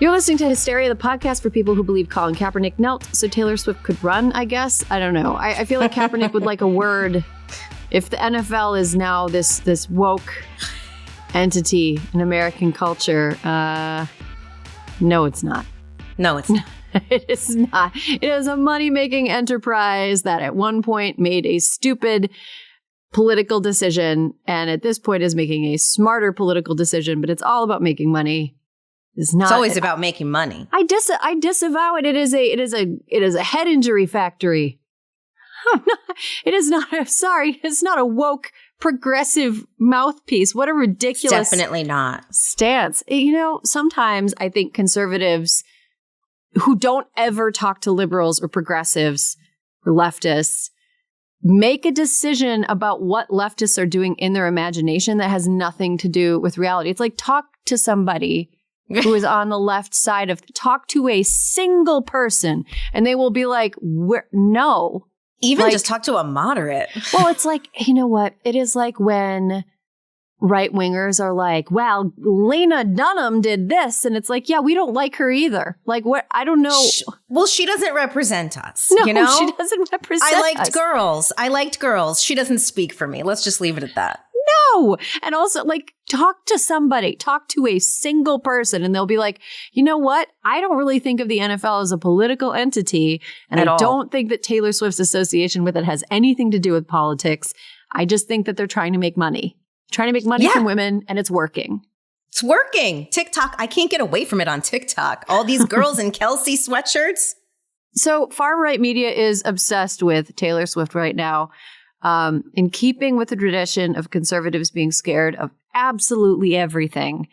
You're listening to Hysteria, the podcast for people who believe Colin Kaepernick knelt so Taylor Swift could run, I guess. I don't know. I feel like Kaepernick would like a word if the NFL is now this woke entity in American culture. No, it's not. No, it's not. It is not. It is a money-making enterprise that at one point made a stupid political decision and at this point is making a smarter political decision, but it's all about making money. It's always about making money. I disavow it. It is a head injury factory. It's not a woke progressive mouthpiece. What a ridiculous It's definitely not stance. Sometimes I think conservatives who don't ever talk to liberals or progressives or leftists make a decision about what leftists are doing in their imagination that has nothing to do with reality. It's like talk to somebody who is on the left side talk to a single person and they will be like, no. Even just talk to a moderate. Well, it's like, you know what? It is like when right-wingers are like, well, Lena Dunham did this. And it's like, yeah, we don't like her either. Like, what? I don't know. Well, she doesn't represent us. No, you know? She doesn't represent us. I liked girls. She doesn't speak for me. Let's just leave it at that. No. And also, like, talk to somebody. Talk to a single person. And they'll be like, you know what? I don't really think of the NFL as a political entity. And I don't think that Taylor Swift's association with it has anything to do with politics. I just think that they're trying to make money. Trying to make money from women, and it's working. It's working. TikTok, I can't get away from it on TikTok. All these girls in Kelsey sweatshirts. So far-right media is obsessed with Taylor Swift right now, in keeping with the tradition of conservatives being scared of absolutely everything.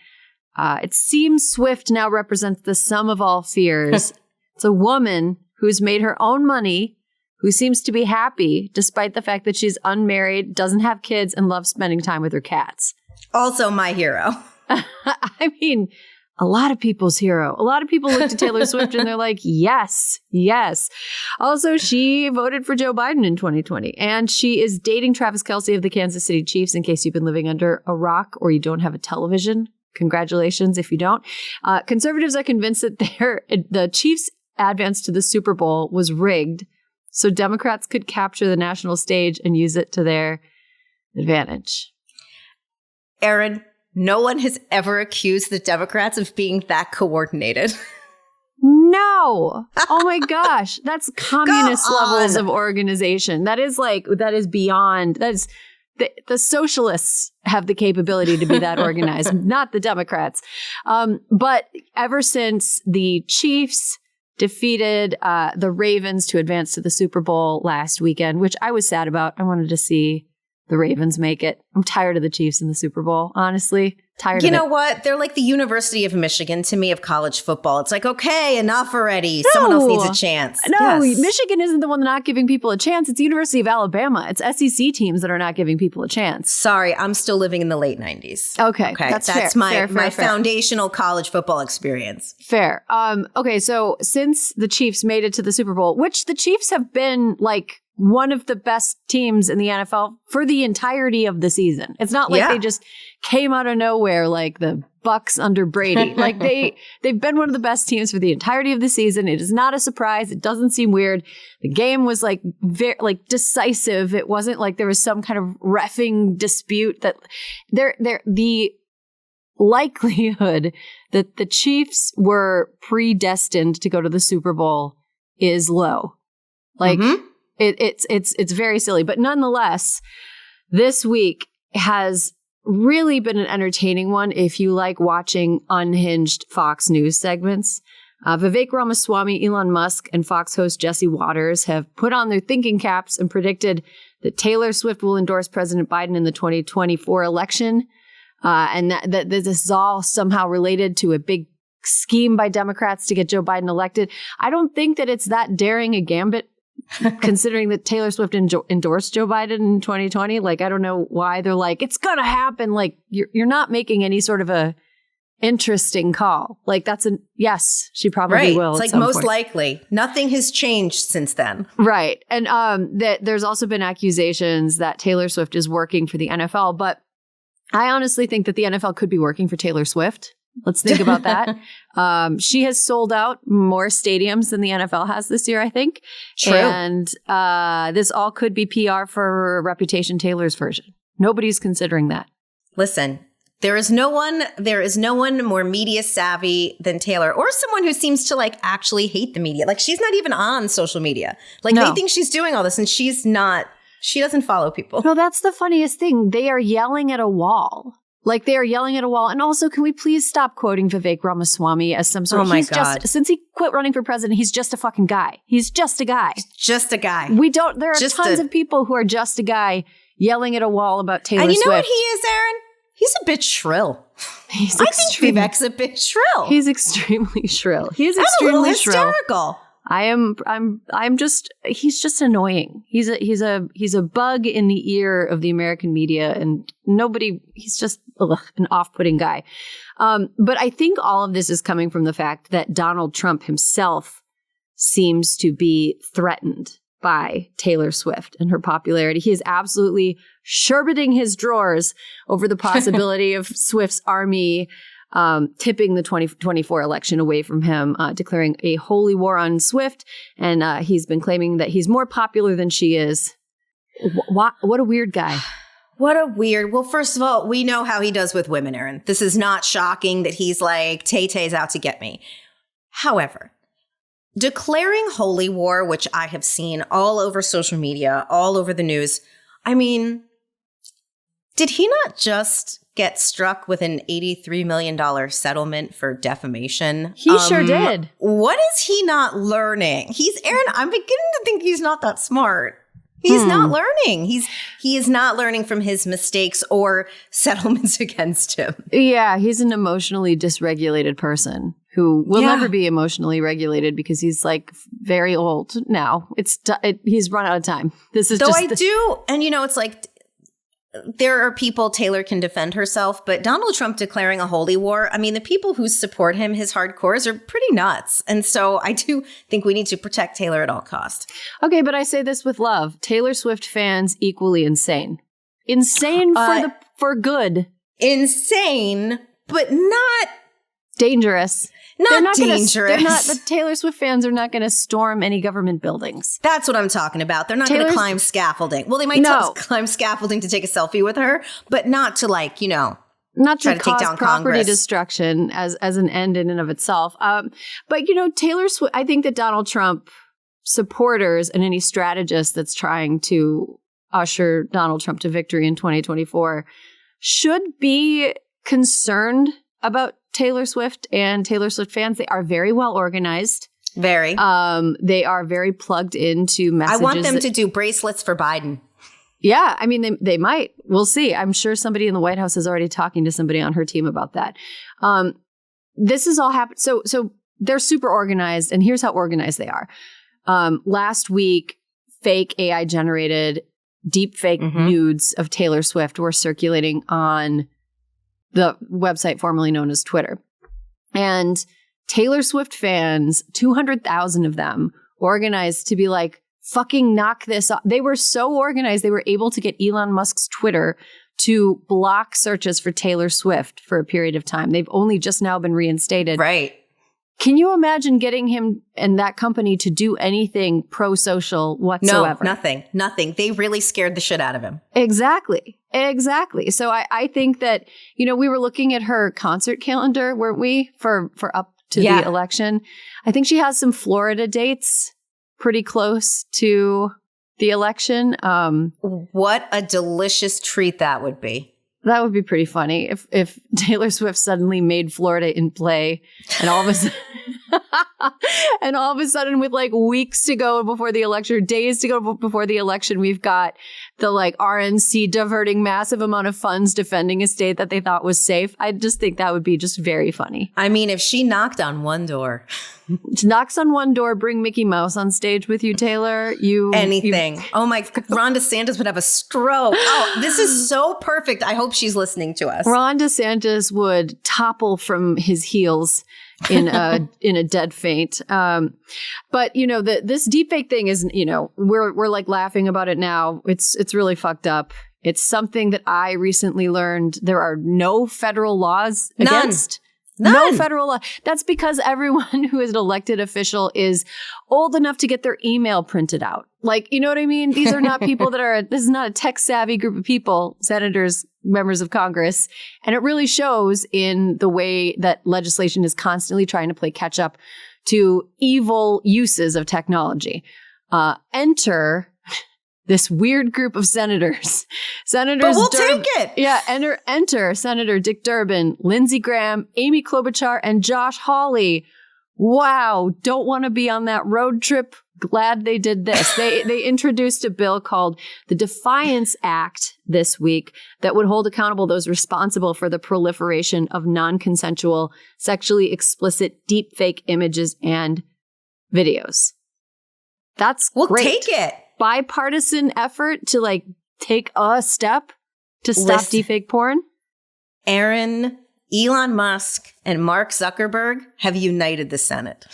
It seems Swift now represents the sum of all fears. It's a woman who's made her own money, who seems to be happy despite the fact that she's unmarried, doesn't have kids, and loves spending time with her cats. Also my hero. I mean, a lot of people's hero. A lot of people look to Taylor Swift and they're like, yes, yes. Also, she voted for Joe Biden in 2020, and she is dating Travis Kelce of the Kansas City Chiefs, in case you've been living under a rock or you don't have a television. Congratulations if you don't. Conservatives are convinced that the Chiefs' advance to the Super Bowl was rigged so Democrats could capture the national stage and use it to their advantage. Erin, no one has ever accused the Democrats of being that coordinated. No. Oh my gosh. That's communist levels of organization. That is beyond. The socialists have the capability to be that organized, not the Democrats. But ever since the Chiefs defeated the Ravens to advance to the Super Bowl last weekend, which I was sad about. I wanted to see the Ravens make it. I'm tired of the Chiefs in the Super Bowl, honestly. Tired of it. You know what? They're like the University of Michigan to me of college football. It's like, okay, enough already. No. Someone else needs a chance. No, yes. Michigan isn't the one not giving people a chance. It's the University of Alabama. It's SEC teams that are not giving people a chance. Sorry, I'm still living in the late 90s. Okay. That's fair. my foundational college football experience. Fair. Okay, so since the Chiefs made it to the Super Bowl, which the Chiefs have been like one of the best teams in the NFL for the entirety of the season. It's not like they just came out of nowhere like the Bucks under Brady. Like they've been one of the best teams for the entirety of the season. It is not a surprise. It doesn't seem weird. The game was like very decisive. It wasn't like there was some kind of reffing dispute that the likelihood that the Chiefs were predestined to go to the Super Bowl is low. Like It's very silly. But nonetheless, this week has really been an entertaining one if you like watching unhinged Fox News segments. Vivek Ramaswamy, Elon Musk, and Fox host Jesse Waters have put on their thinking caps and predicted that Taylor Swift will endorse President Biden in the 2024 election. And that this is all somehow related to a big scheme by Democrats to get Joe Biden elected. I don't think that it's that daring a gambit, considering that Taylor Swift endorsed Joe Biden in 2020. Like, I don't know why they're like, it's going to happen. Like, you're not making any sort of a interesting call. Like, yes, she probably will. It's like most likely. Nothing has changed since then. Right. And there's also been accusations that Taylor Swift is working for the NFL. But I honestly think that the NFL could be working for Taylor Swift. Let's think about that. She has sold out more stadiums than the NFL has this year, I think. True. And this all could be PR for Reputation Taylor's version. Nobody's considering that. Listen, there is no one more media savvy than Taylor, or someone who seems to like actually hate the media. Like, she's not even on social media. Like, they think she's doing all this and she's not. She doesn't follow people. No, that's the funniest thing. They are yelling at a wall. Like, they are yelling at a wall. And also, can we please stop quoting Vivek Ramaswamy as some sort of... Oh my God. Since he quit running for president, he's just a fucking guy. He's just a guy. Just a guy. There are tons of people who are just a guy yelling at a wall about Taylor Swift. And you know what he is, Erin? He's a bit shrill. I think Vivek's a bit shrill. He's extremely shrill. He's extremely hysterical. He's just annoying. He's a bug in the ear of the American media, and he's just an off-putting guy. But I think all of this is coming from the fact that Donald Trump himself seems to be threatened by Taylor Swift and her popularity. He is absolutely sherbeting his drawers over the possibility of Swift's army tipping the 2024 election away from him, declaring a holy war on Swift. And he's been claiming that he's more popular than she is. What a weird guy. Well, first of all, we know how he does with women, Erin. This is not shocking that he's like, Tay-Tay's out to get me. However, declaring holy war, which I have seen all over social media, all over the news. I mean, did he not just get struck with an $83 million settlement for defamation? He sure did. What is he not learning? Erin, I'm beginning to think he's not that smart. He's not learning. He is not learning from his mistakes or settlements against him. Yeah, he's an emotionally dysregulated person who will never be emotionally regulated because he's like very old now. He's run out of time. This is and you know, it's like there are people Taylor can defend herself, but Donald Trump declaring a holy war, I mean, the people who support him, his hardcores, are pretty nuts. And so I do think we need to protect Taylor at all costs. Okay, but I say this with love. Taylor Swift fans equally insane. Insane for good. Insane, but not dangerous. Not dangerous. The Taylor Swift fans are not going to storm any government buildings. That's what I'm talking about. They're not going to climb scaffolding. Well, they might climb scaffolding to take a selfie with her, but not to not to take down property Congress. Destruction as an end in and of itself. But Taylor Swift, I think that Donald Trump supporters and any strategist that's trying to usher Donald Trump to victory in 2024 should be concerned about Taylor Swift and Taylor Swift fans. They are very well organized. Very. They are very plugged into messages. I want them to do bracelets for Biden. Yeah, I mean, they might. We'll see. I'm sure somebody in the White House is already talking to somebody on her team about that. This has all happened. So they're super organized, and here's how organized they are. Last week, fake AI-generated deep fake nudes of Taylor Swift were circulating on the website formerly known as Twitter. And Taylor Swift fans, 200,000 of them, organized to be like, fucking knock this off. They were so organized, they were able to get Elon Musk's Twitter to block searches for Taylor Swift for a period of time. They've only just now been reinstated. Right. Can you imagine getting him and that company to do anything pro-social whatsoever? No, nothing. They really scared the shit out of him. Exactly. So I think that, we were looking at her concert calendar, weren't we, for up to the election. I think she has some Florida dates pretty close to the election. What a delicious treat that would be. That would be pretty funny if Taylor Swift suddenly made Florida in play, and all of a sudden, with like weeks to go before the election, or days to go before the election, we've got the like RNC diverting massive amount of funds defending a state that they thought was safe. I just think that would be just very funny. I mean, if she knocked on one door. Knocks on one door, bring Mickey Mouse on stage with you, Taylor. Anything. Oh my, Ron DeSantis would have a stroke. Oh, this is so perfect. I hope she's listening to us. Ron DeSantis would topple from his heels in a dead faint. But this deepfake thing is, we're like laughing about it now. It's really fucked up. It's something that I recently learned there are no federal laws against. None. No federal law. That's because everyone who is an elected official is old enough to get their email printed out. Like, you know what I mean? These are not people this is not a tech savvy group of people, senators, members of Congress. And it really shows in the way that legislation is constantly trying to play catch up to evil uses of technology. Enter this weird group of senators. But we'll take it. Yeah, enter Senator Dick Durbin, Lindsey Graham, Amy Klobuchar, and Josh Hawley. Wow, don't want to be on that road trip. Glad they did this. They introduced a bill called the Defiance Act this week that would hold accountable those responsible for the proliferation of non-consensual, sexually explicit deepfake images and videos. That's we'll great. Take it. Bipartisan effort to like take a step to stop deepfake porn. Erin, Elon Musk, and Mark Zuckerberg have united the Senate.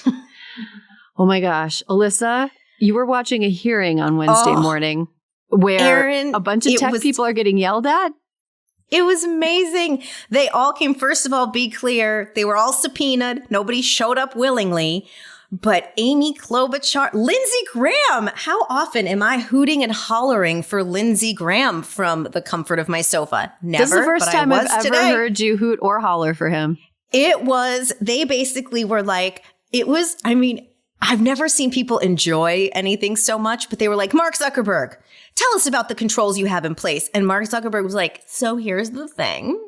Oh my gosh. Alyssa, you were watching a hearing on Wednesday morning where Erin, a bunch of tech people are getting yelled at. It was amazing. They all came, first of all, be clear, they were all subpoenaed. Nobody showed up willingly. But Amy Klobuchar, Lindsey Graham, how often am I hooting and hollering for Lindsey Graham from the comfort of my sofa? Never. This is the first time I've ever heard you hoot or holler for him. They basically were like, I've never seen people enjoy anything so much, but they were like, Mark Zuckerberg, tell us about the controls you have in place. And Mark Zuckerberg was like, so here's the thing.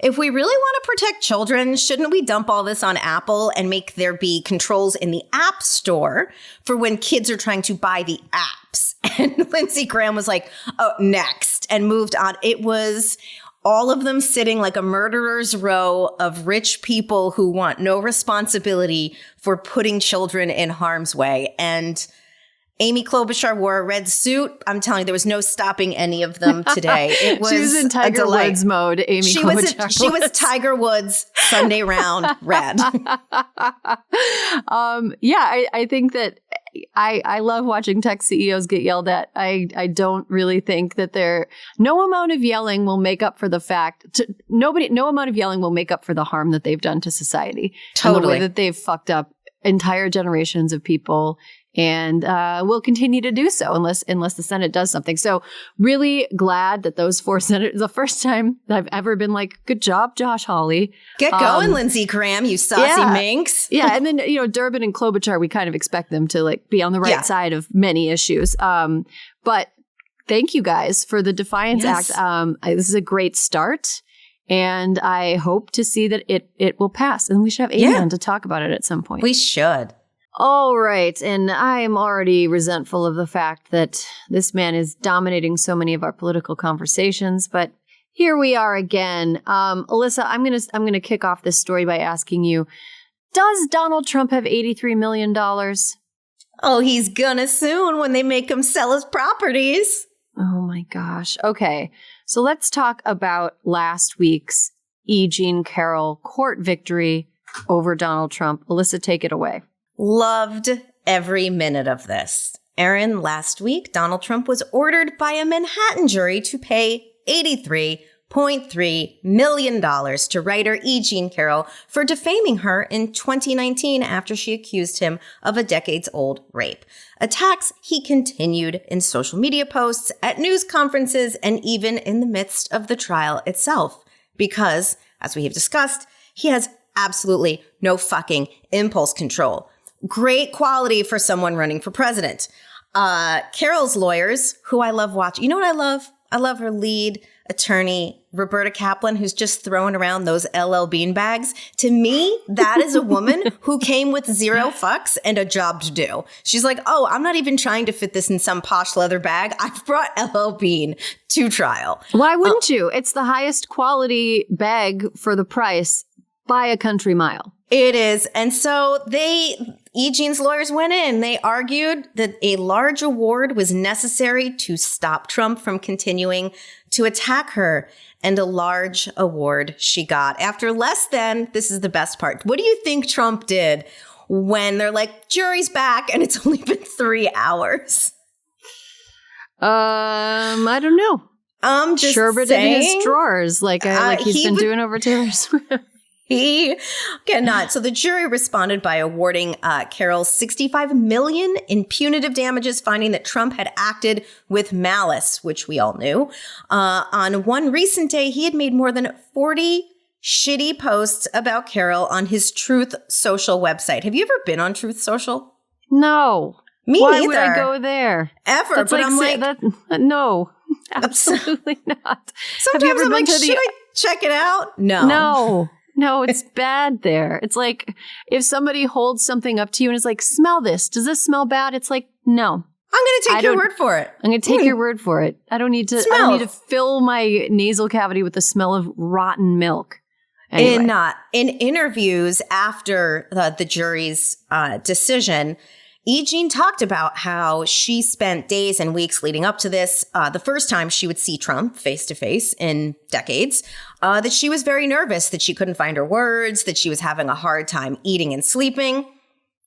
If we really want to protect children, shouldn't we dump all this on Apple and make there be controls in the App Store for when kids are trying to buy the apps? And Lindsey Graham was like, oh, next, and moved on. It was all of them sitting like a murderer's row of rich people who want no responsibility for putting children in harm's way. And Amy Klobuchar wore a red suit. I'm telling you, there was no stopping any of them today. It was she was in Tiger Woods mode, Amy Klobuchar. She was Tiger Woods Sunday round red. I think that I love watching tech CEOs get yelled at. I don't really think that no amount of yelling will make up for the no amount of yelling will make up for the harm that they've done to society. Totally. And the way that they've fucked up entire generations of people. And will continue to do so unless the Senate does something. So really glad that those four senators, the first time that I've ever been like, good job, Josh Hawley. Get going, Lindsey Graham, you saucy minx. Yeah. And then, Durbin and Klobuchar, we kind of expect them to like be on the right side of many issues. But thank you guys for the Defiance Act. This is a great start. And I hope to see that it will pass. And we should have Amy on to talk about it at some point. We should. All right. And I am already resentful of the fact that this man is dominating so many of our political conversations. But here we are again. Alyssa, I'm gonna kick off this story by asking you, does Donald Trump have $83 million? Oh, he's gonna soon when they make him sell his properties. Oh my gosh. Okay. So let's talk about last week's E. Jean Carroll court victory over Donald Trump. Alyssa, take it away. Loved every minute of this. Erin, last week, Donald Trump was ordered by a Manhattan jury to pay $83.3 million to writer E. Jean Carroll for defaming her in 2019 after she accused him of a decades-old rape. Attacks he continued in social media posts, at news conferences, and even in the midst of the trial itself. Because, as we have discussed, he has absolutely no fucking impulse control. Great quality for someone running for president. Carroll's lawyers, who I love watching. You know what I love? I love her lead attorney, Roberta Kaplan, who's just throwing around those LL Bean bags. To me, that is a woman who came with zero fucks and a job to do. She's like, oh, I'm not even trying to fit this in some posh leather bag. I've brought LL Bean to trial. Why wouldn't you? It's the highest quality bag for the price by a country mile. It is. And so E. Jean's lawyers went in. They argued that a large award was necessary to stop Trump from continuing to attack her. And a large award she got. After less than, this is the best part. What do you think Trump did when they're like, jury's back and it's only been 3 hours? I don't know. I'm just Sherbet saying, in his drawers like he's been doing over Taylor Swift. He cannot. So the jury responded by awarding Carroll $65 million in punitive damages, finding that Trump had acted with malice, which we all knew. On one recent day, he had made more than 40 shitty posts about Carroll on his Truth Social website. Have you ever been on Truth Social? No. Me Why neither. would I go there? Ever. That's but I'm like, no, absolutely not. Sometimes I'm like, should I check it out? No, it's bad there. It's like if somebody holds something up to you and is like, smell this. Does this smell bad? It's like, no. I'm going to take your word for it. I'm going to take your word for it. I don't need to fill my nasal cavity with the smell of rotten milk. Anyway. In interviews after the jury's decision, E. Jean talked about how she spent days and weeks leading up to this. The first time she would see Trump face to face in decades, that she was very nervous, that she couldn't find her words, that she was having a hard time eating and sleeping.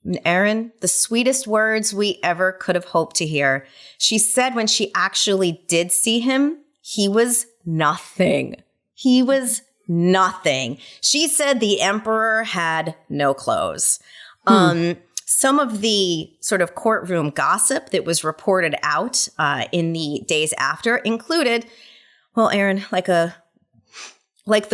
And Erin, the sweetest words we ever could have hoped to hear. She said when she actually did see him, he was nothing. He was nothing. She said the emperor had no clothes. Some of the sort of courtroom gossip that was reported out in the days after included, well, Erin, like the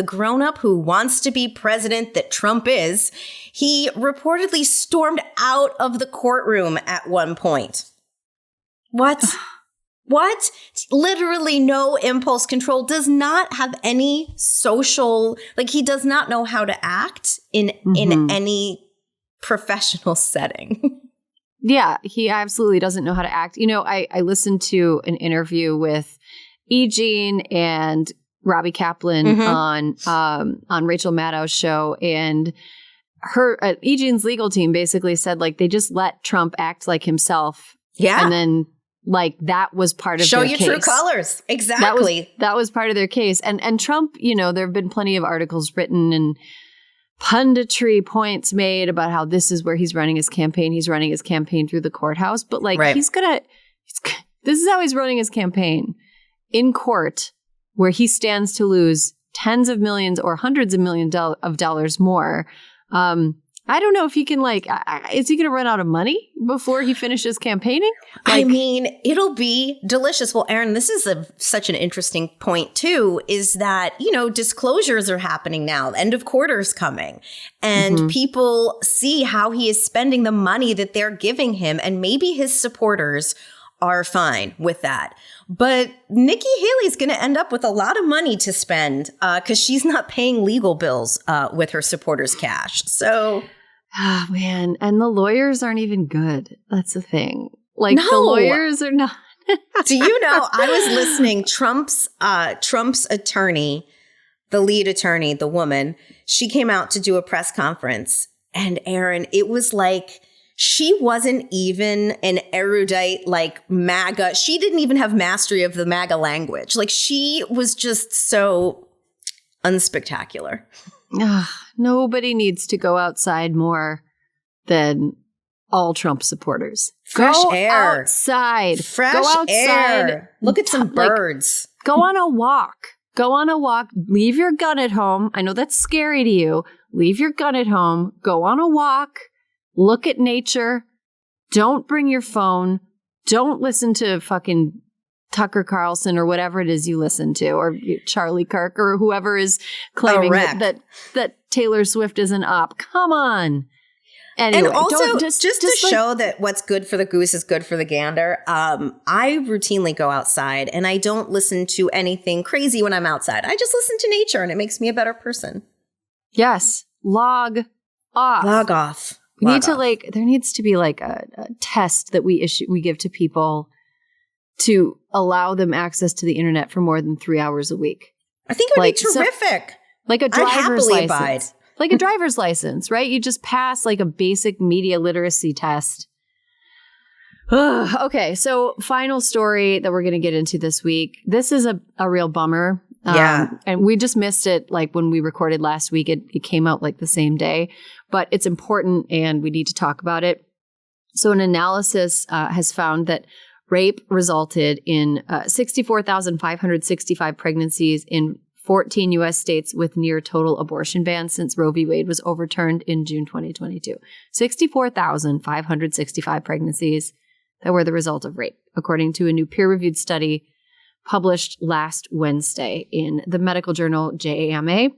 grown-up who wants to be president that Trump is, he reportedly stormed out of the courtroom at one point. What? What? Literally no impulse control, does not have any social, like he does not know how to act in any professional setting. Yeah, he absolutely doesn't know how to act. You know, I listened to an interview with E. Jean and Robbie Kaplan on Rachel Maddow's show, and her E. Jean's legal team basically said like they just let Trump act like himself. Yeah. And then like that was part of their case. Show your true colors. Exactly. That was part of their case. And Trump, you know, there have been plenty of articles written and punditry points made about how this is where he's running his campaign. He's running his campaign through the courthouse. But like this is how he's running his campaign in court, where he stands to lose tens of millions or hundreds of millions of dollars more. I don't know if he can is he going to run out of money before he finishes campaigning? I mean, it'll be delicious. Well, Erin, this is such an interesting point too, is that, you know, disclosures are happening now. End of quarter's coming, and people see how he is spending the money that they're giving him, and maybe his supporters are fine with that. But Nikki Haley's going to end up with a lot of money to spend because she's not paying legal bills with her supporters' cash. So, oh man, and the lawyers aren't even good. That's the thing. Like the lawyers are not. Do you know? I was listening. Trump's attorney, the lead attorney, the woman, she came out to do a press conference, and Erin, it was like. She wasn't even an erudite like MAGA. She didn't even have mastery of the MAGA language. Like she was just so unspectacular. Nobody needs to go outside more than all Trump supporters. Fresh air. Fresh go outside. Air. Look at some birds. Go on a walk. Go on a walk. Leave your gun at home. I know that's scary to you. Leave your gun at home. Go on a walk. Look at nature. Don't bring your phone. Don't listen to fucking Tucker Carlson or whatever it is you listen to, or Charlie Kirk or whoever is claiming that Taylor Swift isn't up. Come on. Anyway, and also, just to show that what's good for the goose is good for the gander, I routinely go outside and I don't listen to anything crazy when I'm outside. I just listen to nature and it makes me a better person. Yes. Log off. Log off. We need to there needs to be like a test that we give to people to allow them access to the internet for more than 3 hours a week. I think it would be terrific. Like a driver's license. Like a driver's license, right? You just pass like a basic media literacy test. Okay, so final story that we're going to get into this week. This is a real bummer. And we just missed it like when we recorded last week. It came out like the same day. But it's important and we need to talk about it. So an analysis has found that rape resulted in 64,565 pregnancies in 14 U.S. states with near total abortion bans since Roe v. Wade was overturned in June 2022. 64,565 pregnancies that were the result of rape, according to a new peer-reviewed study published last Wednesday in the medical journal JAMA.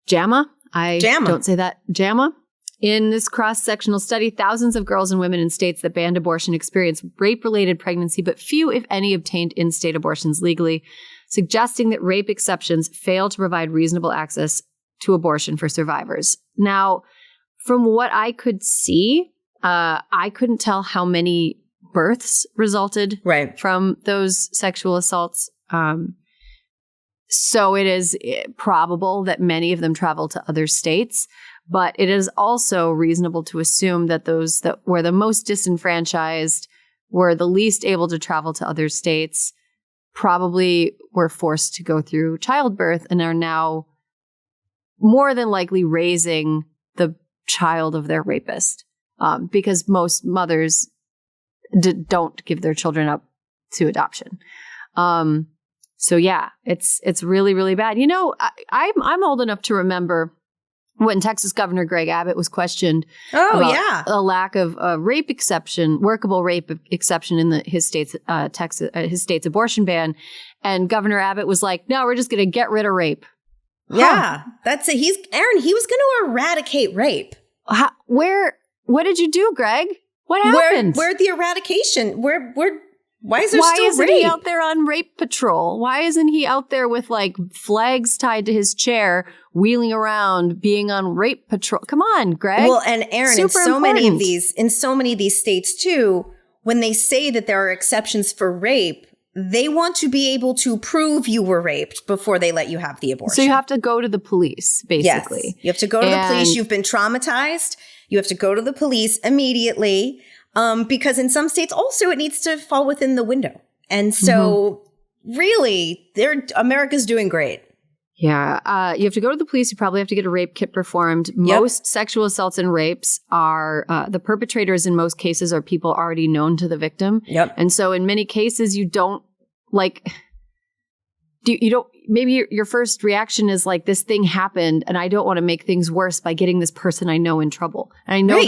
JAMA? Don't say that. JAMA. In this cross-sectional study, thousands of girls and women in states that banned abortion experienced rape-related pregnancy, but few, if any, obtained in-state abortions legally, suggesting that rape exceptions fail to provide reasonable access to abortion for survivors. Now, from what I could see, I couldn't tell how many births resulted from those sexual assaults. So it is probable that many of them travel to other states, but it is also reasonable to assume that those that were the most disenfranchised, were the least able to travel to other states, probably were forced to go through childbirth and are now more than likely raising the child of their rapist, because most mothers don't give their children up to adoption. So yeah, it's really, really bad. You know, I'm old enough to remember when Texas Governor Greg Abbott was questioned about a lack of rape exception, workable rape exception in his state's abortion ban, and Governor Abbott was like, "No, we're just going to get rid of rape." Yeah, that's it. Erin. He was going to eradicate rape. What did you do, Greg? What happened? Where'd the eradication? Why is there Why still isn't rape? he out there on rape patrol? Why isn't he out there with like flags tied to his chair, wheeling around, being on rape patrol? Come on, Greg. Well, and Erin, in so many of these states too, when they say that there are exceptions for rape, they want to be able to prove you were raped before they let you have the abortion. So you have to go to the police, basically. Yes, you have to go to the police. You've been traumatized. You have to go to the police immediately. Because in some states also it needs to fall within the window. And so really, America's doing great. Yeah. You have to go to the police. You probably have to get a rape kit performed. Most sexual assaults and rapes are, the perpetrators in most cases are people already known to the victim. Yep. And so in many cases, you don't maybe your first reaction is like, this thing happened and I don't want to make things worse by getting this person I know in trouble. And I know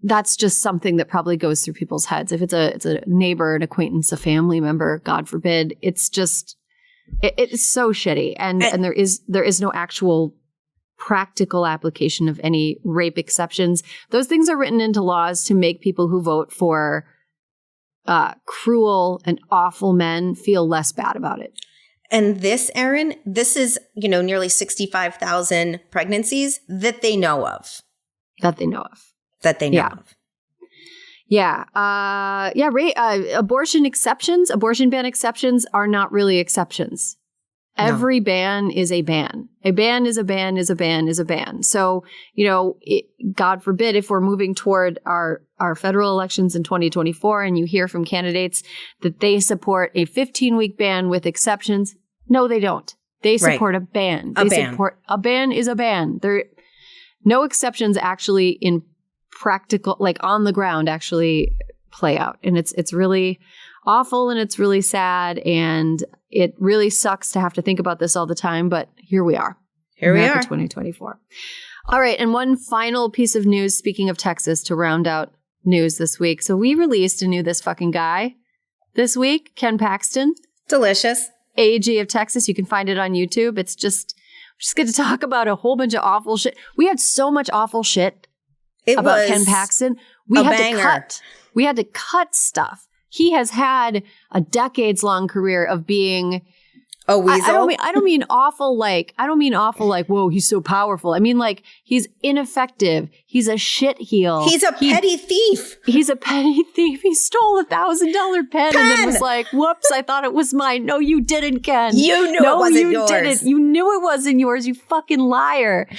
that's just something that probably goes through people's heads. If it's a neighbor, an acquaintance, a family member, God forbid, it's just, it's so shitty. And there is no actual practical application of any rape exceptions. Those things are written into laws to make people who vote for cruel and awful men feel less bad about it. And this, Erin, this is, nearly 65,000 pregnancies that they know of. Yeah. Abortion ban exceptions are not really exceptions. No. Every ban is a ban. A ban is a ban is a ban is a ban. So, God forbid, if we're moving toward our federal elections in 2024 and you hear from candidates that they support a 15-week ban with exceptions, no, they don't. They support a ban. A ban is a ban. No exceptions actually in practical, on the ground, actually play out. And it's really awful and it's really sad and it really sucks to have to think about this all the time, but here we are. Here we are. 2024. All right. And one final piece of news, speaking of Texas, to round out news this week. So we released a new This Fucking Guy this week, Ken Paxton. Delicious. AG of Texas. You can find it on YouTube. It's just get to talk about a whole bunch of awful shit. We had so much awful shit about Ken Paxton. We had to cut stuff. He has had a decades-long career of being a weasel. I don't mean awful like whoa, he's so powerful. I mean like he's ineffective. He's a shit heel. He's a petty thief. He's a petty thief. He stole $1,000 pen and then was like, whoops, I thought it was mine. No, you didn't, Ken. You knew it wasn't yours. Didn't. You knew it wasn't yours, you fucking liar.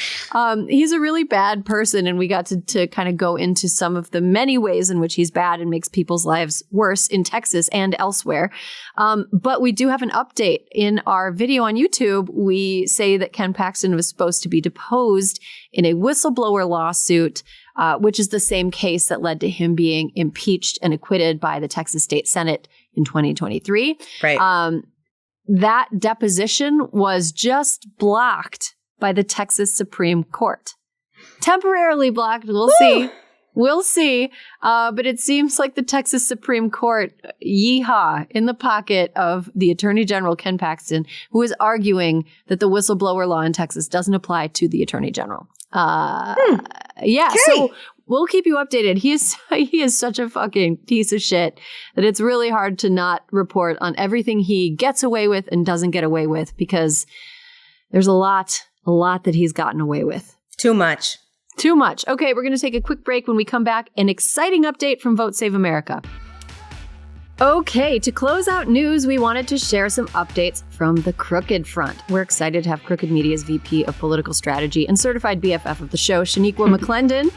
He's a really bad person, and we got to kind of go into some of the many ways in which he's bad and makes people's lives worse in Texas and elsewhere. But we do have an update. In our video on YouTube, we say that Ken Paxton was supposed to be deposed in a whistleblower lawsuit, which is the same case that led to him being impeached and acquitted by the Texas State Senate in 2023. Right. that deposition was just blocked by the Texas Supreme Court. Temporarily blocked. We'll see. We'll see. But it seems like the Texas Supreme Court, yeehaw, in the pocket of the Attorney General, Ken Paxton, who is arguing that the whistleblower law in Texas doesn't apply to the Attorney General. Yeah, okay. So we'll keep you updated. He is such a fucking piece of shit that it's really hard to not report on everything he gets away with and doesn't get away with, because there's a lot that he's gotten away with. Too much. Too much. Okay, we're going to take a quick break. When we come back, an exciting update from Vote Save America. Okay, to close out news, we wanted to share some updates from the Crooked Front. We're excited to have Crooked Media's VP of Political Strategy and certified BFF of the show, Shaniqua McClendon,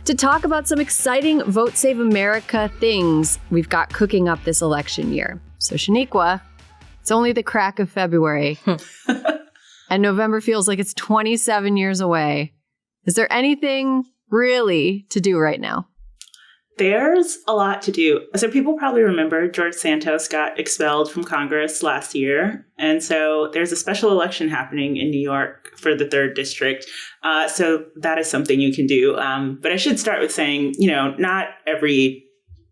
to talk about some exciting Vote Save America things we've got cooking up this election year. So Shaniqua, it's only the crack of February, and November feels like it's 27 years away. Is there anything really to do right now? There's a lot to do. So people probably remember George Santos got expelled from Congress last year. And so there's a special election happening in New York for the 3rd district. So that is something you can do. But I should start with saying, not every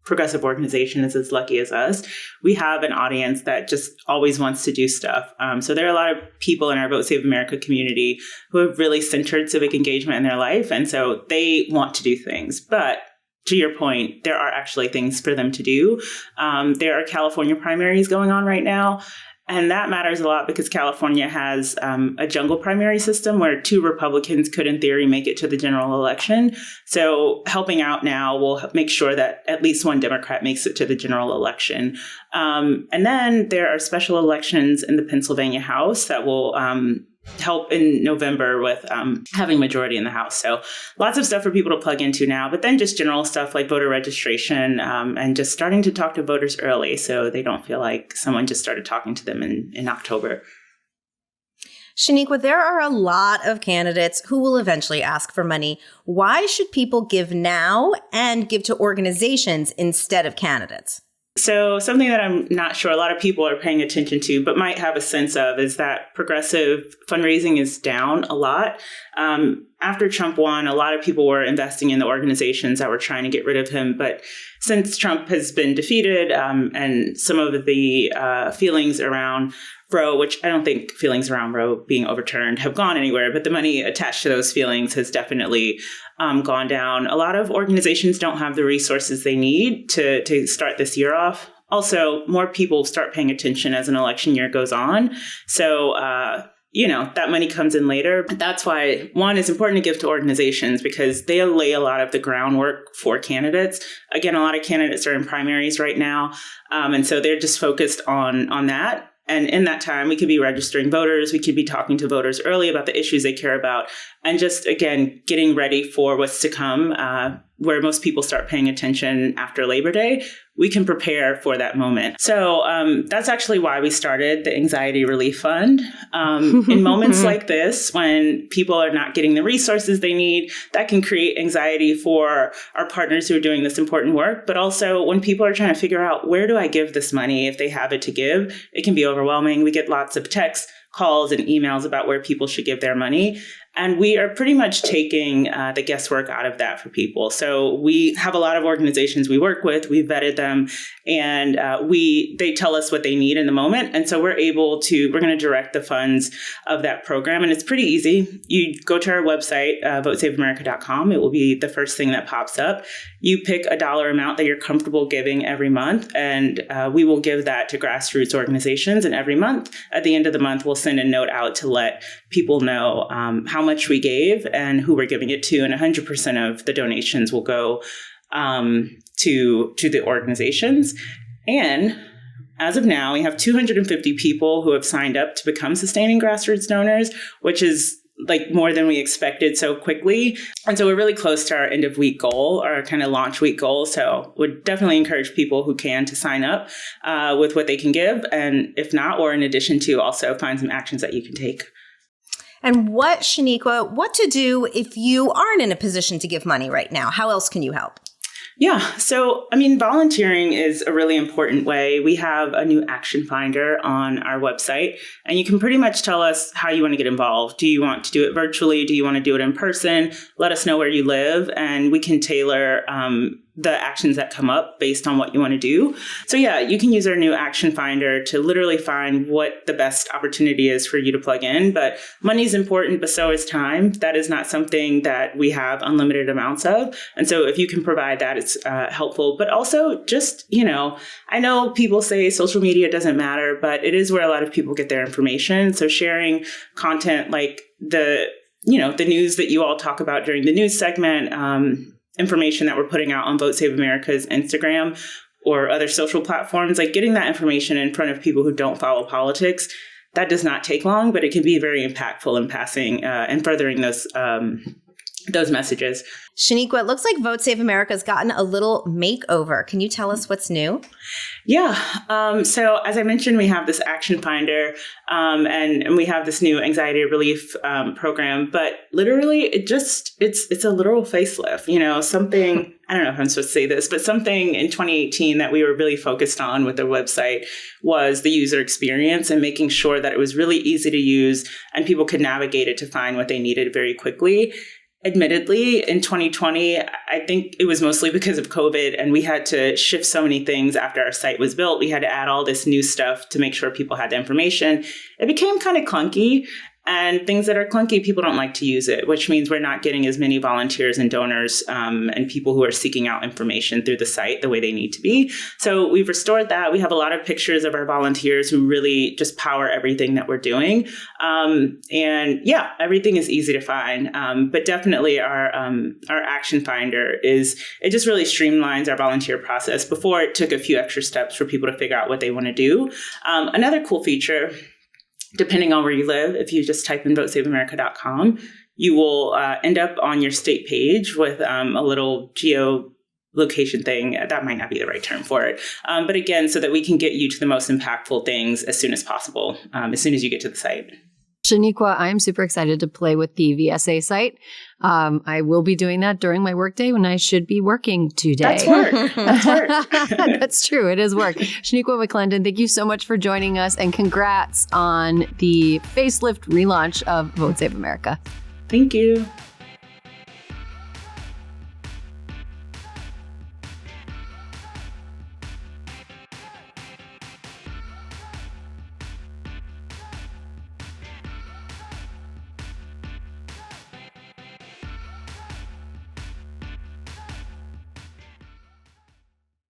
progressive organization is as lucky as us. We have an audience that just always wants to do stuff. So there are a lot of people in our Vote Save America community who have really centered civic engagement in their life. And so they want to do things. But to your point, there are actually things for them to do. There are California primaries going on right now. And that matters a lot because California has a jungle primary system where 2 Republicans could, in theory, make it to the general election. So helping out now will make sure that at least 1 Democrat makes it to the general election. And then there are special elections in the Pennsylvania House that will help in November with having majority in the House. So lots of stuff for people to plug into now, but then just general stuff like voter registration and just starting to talk to voters early so they don't feel like someone just started talking to them in October. Shaniqua, there are a lot of candidates who will eventually ask for money. Why should people give now and give to organizations instead of candidates? So something that I'm not sure a lot of people are paying attention to, but might have a sense of, is that progressive fundraising is down a lot. After Trump won, a lot of people were investing in the organizations that were trying to get rid of him. But since Trump has been defeated and some of the feelings around Roe, which I don't think feelings around Roe being overturned have gone anywhere, but the money attached to those feelings has definitely gone down. A lot of organizations don't have the resources they need to start this year off. Also, more people start paying attention as an election year goes on. So, that money comes in later. That's why, one, it's important to give to organizations because they lay a lot of the groundwork for candidates. Again, a lot of candidates are in primaries right now. And so they're just focused on that. And in that time, we could be registering voters. We could be talking to voters early about the issues they care about. And just, again, getting ready for what's to come, where most people start paying attention after Labor Day. We can prepare for that moment. So that's actually why we started the Anxiety Relief Fund. In moments like this, when people are not getting the resources they need, that can create anxiety for our partners who are doing this important work. But also when people are trying to figure out, where do I give this money if they have it to give? It can be overwhelming. We get lots of texts, calls, and emails about where people should give their money. And we are pretty much taking the guesswork out of that for people. So we have a lot of organizations we work with. We vetted them, and they tell us what they need in the moment. And so we're going to direct the funds of that program. And it's pretty easy. You go to our website, votesaveamerica.com. It will be the first thing that pops up. You pick a dollar amount that you're comfortable giving every month, and we will give that to grassroots organizations. And every month, at the end of the month, we'll send a note out to let people know how much we gave and who we're giving it to. And 100% of the donations will go to the organizations. And as of now, we have 250 people who have signed up to become sustaining grassroots donors, which is like more than we expected so quickly. And so we're really close to our end of week goal, our kind of launch week goal. So would definitely encourage people who can to sign up with what they can give. And if not, or in addition to, also find some actions that you can take. And what to do if you aren't in a position to give money right now? How else can you help? Yeah. So, I mean, volunteering is a really important way. We have a new action finder on our website, and you can pretty much tell us how you want to get involved. Do you want to do it virtually? Do you want to do it in person? Let us know where you live, and we can tailor the actions that come up based on what you want to do. So yeah, you can use our new action finder to literally find what the best opportunity is for you to plug in. But money is important, but so is time. That is not something that we have unlimited amounts of. And so if you can provide that, it's helpful. But also just, I know people say social media doesn't matter, but it is where a lot of people get their information. So sharing content like the news that you all talk about during the news segment, information that we're putting out on Vote Save America's Instagram or other social platforms, like getting that information in front of people who don't follow politics, that does not take long, but it can be very impactful in passing and furthering those messages. Shaniqua, it looks like Vote Save America's gotten a little makeover. Can you tell us what's new? Yeah. So as I mentioned, we have this action finder and we have this new anxiety relief program, but literally it's a literal facelift, something, I don't know if I'm supposed to say this, but something in 2018 that we were really focused on with the website was the user experience and making sure that it was really easy to use and people could navigate it to find what they needed very quickly. Admittedly, in 2020, I think it was mostly because of COVID and we had to shift so many things after our site was built. We had to add all this new stuff to make sure people had the information. It became kind of clunky. And things that are clunky, people don't like to use it, which means we're not getting as many volunteers and donors and people who are seeking out information through the site the way they need to be. So we've restored that. We have a lot of pictures of our volunteers who really just power everything that we're doing. And yeah, everything is easy to find. But definitely our action finder it just really streamlines our volunteer process. Before, it took a few extra steps for people to figure out what they want to do. Another cool feature, depending on where you live, if you just type in votesaveamerica.com, you will end up on your state page with a little geolocation thing. That might not be the right term for it. But again, so that we can get you to the most impactful things as soon as possible, as soon as you get to the site. Shaniqua, I'm super excited to play with the VSA site. I will be doing that during my workday when I should be working today. That's work. That's work. That's true. It is work. Shaniqua McClendon, thank you so much for joining us, and congrats on the facelift relaunch of Vote Save America. Thank you.